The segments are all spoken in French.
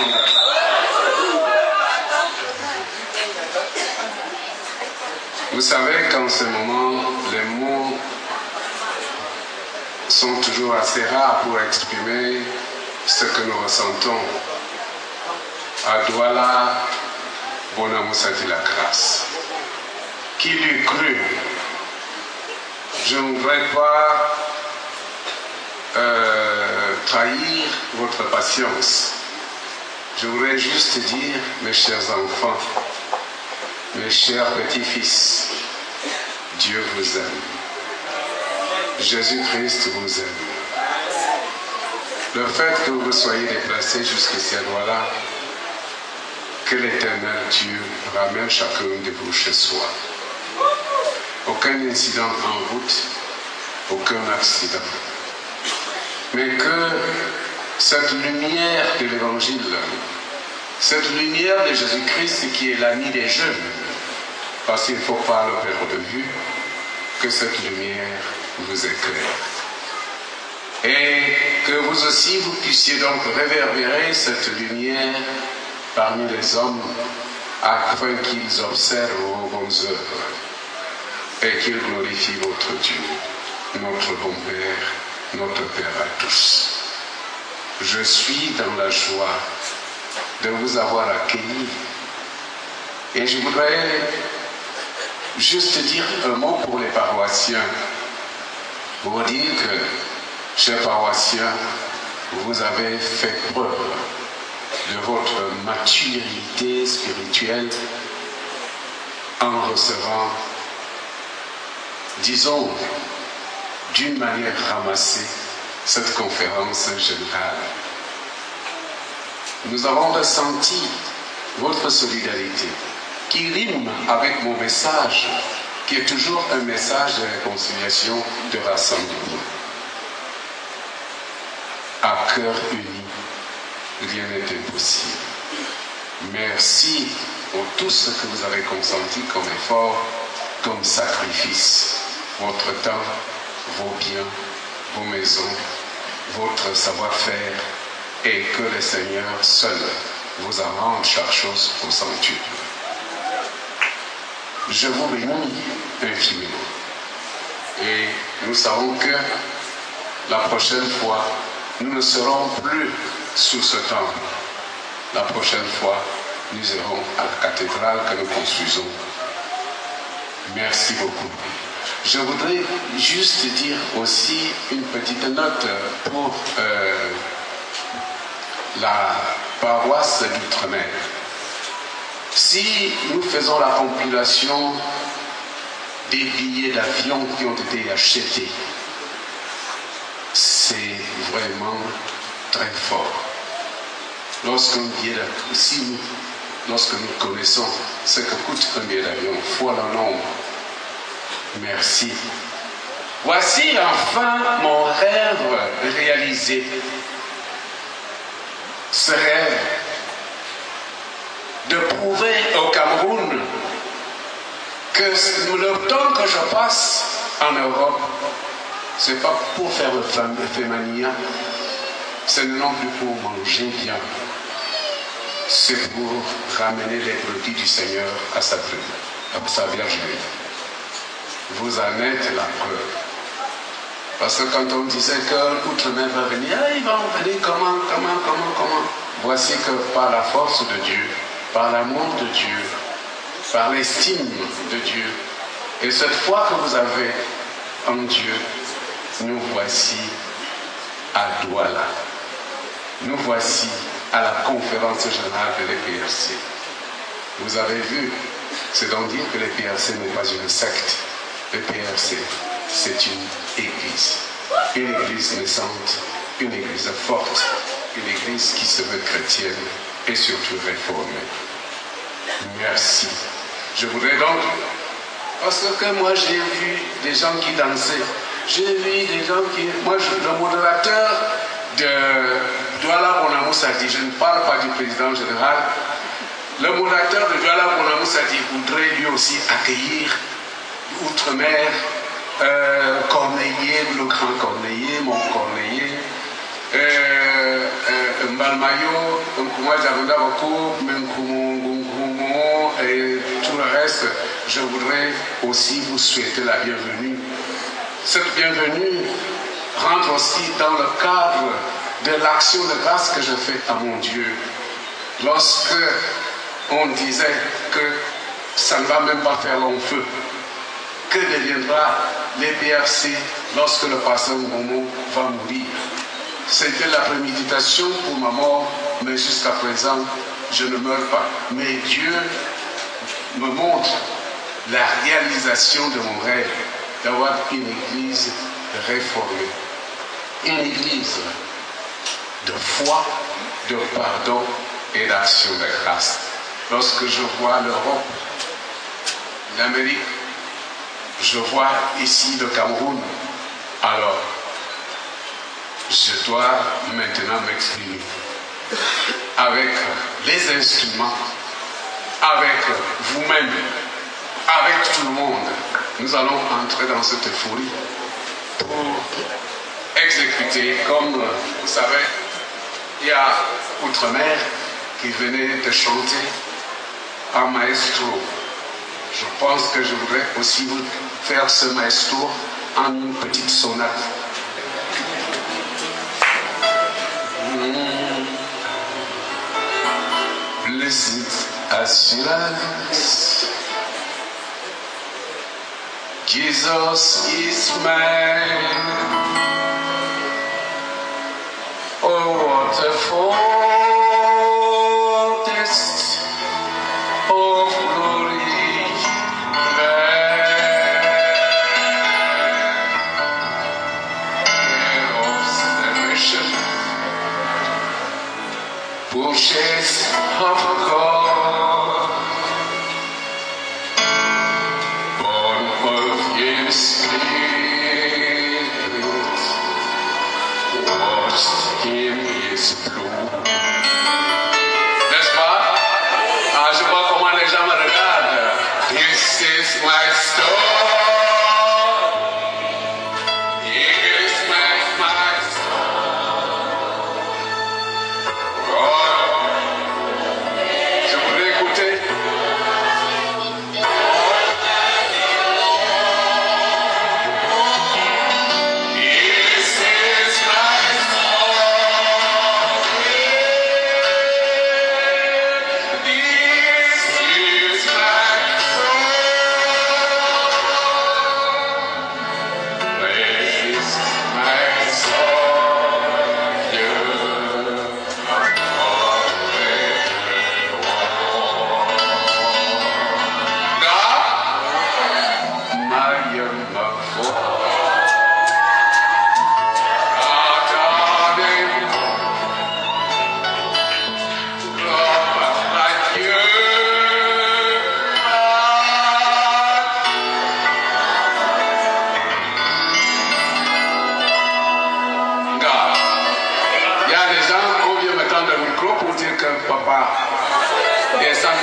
monde. Vous savez qu'en ce moment, les mots sont toujours assez rares pour exprimer ce que nous ressentons. À Douala, bon amour, ça dit la grâce. Qui l'eût cru? Je ne voudrais pas trahir votre patience. Je voudrais juste dire, mes chers enfants, mes chers petits-fils, Dieu vous aime. Jésus-Christ vous aime. Le fait que vous soyez déplacés jusqu'ici à Douala, que l'Éternel Dieu ramène chacun de vous chez soi. Aucun incident en route, aucun accident. Mais que cette lumière de l'Évangile, cette lumière de Jésus-Christ qui est l'ami des jeunes, parce qu'il ne faut pas le perdre de vue, que cette lumière vous éclaire. Et que vous aussi, vous puissiez donc réverbérer cette lumière parmi les hommes, afin qu'ils observent vos bonnes œuvres et qu'ils glorifient votre Dieu, notre bon Père, notre Père à tous. Je suis dans la joie de vous avoir accueillis et je voudrais juste dire un mot pour les paroissiens, pour dire que, chers paroissiens, vous avez fait preuve de votre maturité spirituelle en recevant, disons, d'une manière ramassée, cette conférence générale. Nous avons ressenti votre solidarité qui rime avec mon message, qui est toujours un message de réconciliation, de rassemblement. À cœur uni, rien n'est impossible. Merci pour tout ce que vous avez consenti comme effort, comme sacrifice, votre temps, vos biens, vos maisons, votre savoir-faire, et que le Seigneur seul vous en rende chaque chose au centuple. Je vous bénis infiniment. Et nous savons que la prochaine fois, nous ne serons plus sous ce temple. La prochaine fois, nous irons à la cathédrale que nous construisons. Merci beaucoup. Je voudrais juste dire aussi une petite note pour la paroisse d'Outre-mer. Si nous faisons la compilation des billets d'avion qui ont été achetés, c'est vraiment très fort. Lorsque nous connaissons ce que coûte un billet d'avion, fois le nombre, merci. Voici enfin mon rêve réalisé. Ce rêve de prouver au Cameroun que le temps que je passe en Europe, ce n'est pas pour faire le féminin, ce n'est non plus pour manger bien, c'est pour ramener les produits du Seigneur à sa Vierge. Vous en êtes la preuve. Parce que quand on disait que l'Outre-mer va venir, il va en venir comment? Voici que par la force de Dieu, par l'amour de Dieu, par l'estime de Dieu, et cette foi que vous avez en Dieu, nous voici à Douala. Nous voici à la conférence générale de l'EPRC. Vous avez vu, c'est donc dire que l'EPRC n'est pas une secte. L'EPRC, c'est une église naissante, une église forte, une église qui se veut chrétienne et surtout réformée. Merci. Je voudrais donc, parce que moi j'ai vu des gens qui dansaient, j'ai vu des gens qui, le modérateur de Douala Bonamou Sadi, je ne parle pas du président général, le modérateur de Douala Bonamou Sadi voudrait lui aussi accueillir Outre-mer, Corneiller, le grand Corneiller, mon Corneiller, Mbalmayo, et tout le reste, je voudrais aussi vous souhaiter la bienvenue. Cette bienvenue rentre aussi dans le cadre de l'action de grâce que je fais à mon Dieu. Lorsque on disait que ça ne va même pas faire long feu, que deviendra l'EPRC lorsque le pasteur Momo va mourir? C'était la préméditation pour ma mort, mais jusqu'à présent, je ne meurs pas. Mais Dieu me montre la réalisation de mon rêve, d'avoir une église réformée. Une église de foi, de pardon et d'action de grâce. Lorsque je vois l'Europe, l'Amérique, je vois ici le Cameroun, alors je dois maintenant m'exprimer avec les instruments, avec vous-même, avec tout le monde. Nous allons entrer dans cette euphorie pour exécuter, comme vous savez, il y a Outre-mer qui venait de chanter un maestro. Je pense que je voudrais aussi vous faire ce maestro en une petite sonate. Blessed assurance, Jesus is mine. Oh, what a foretaste of glory there, of salvation, purchase of God, born of His Spirit, washed in His blood. N'est-ce pas? Ah, je vois comment les gens me regardent. This is my story. This is my story. Je voudrais écouter. This is my story. This is my story. This is my Il y a des gens qui vient me tendre le micro pour dire que papa, descend.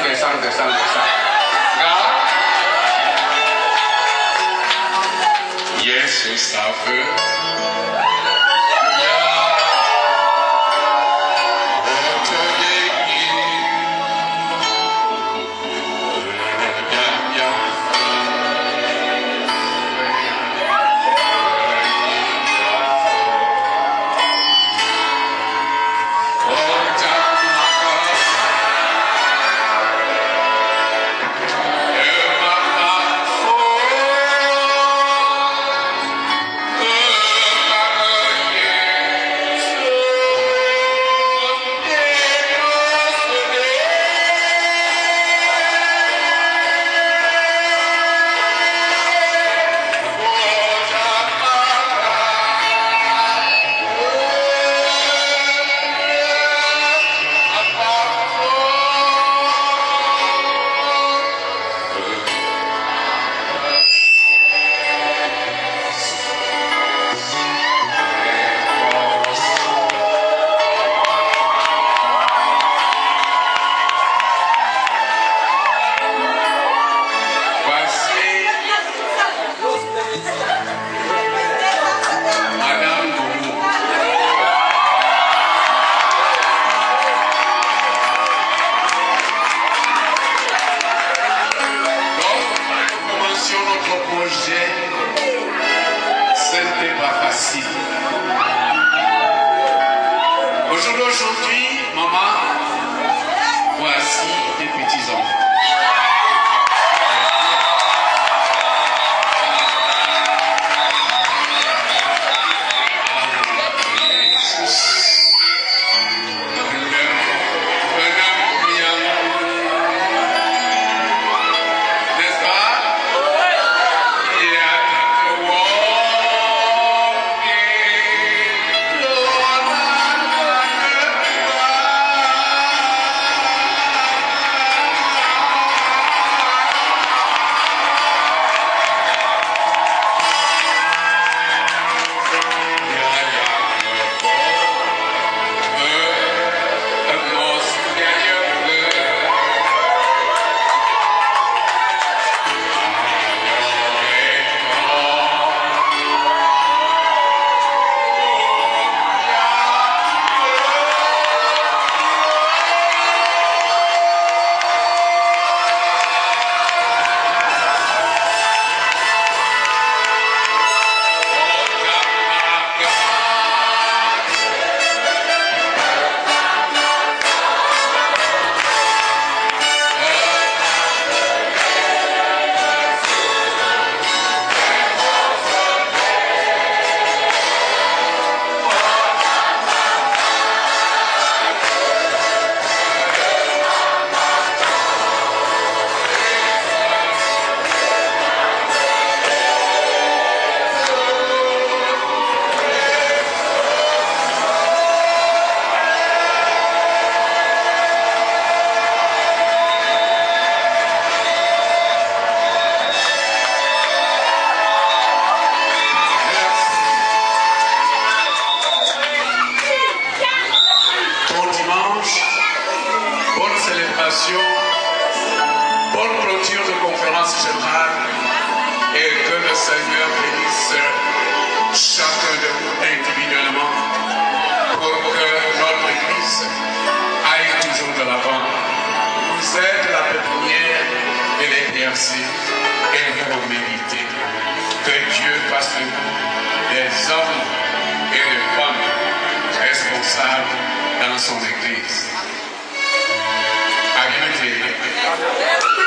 Yes, you suffer. Aujourd'hui, maman, voici des petits-enfants. Bonne clôture de conférence générale et que le Seigneur bénisse chacun de vous individuellement pour que notre Église aille toujours de l'avant. Vous êtes la pépinière et l'exercice et vous méritez. Que Dieu fasse de vous des hommes et des femmes responsables dans son Église. À bientôt.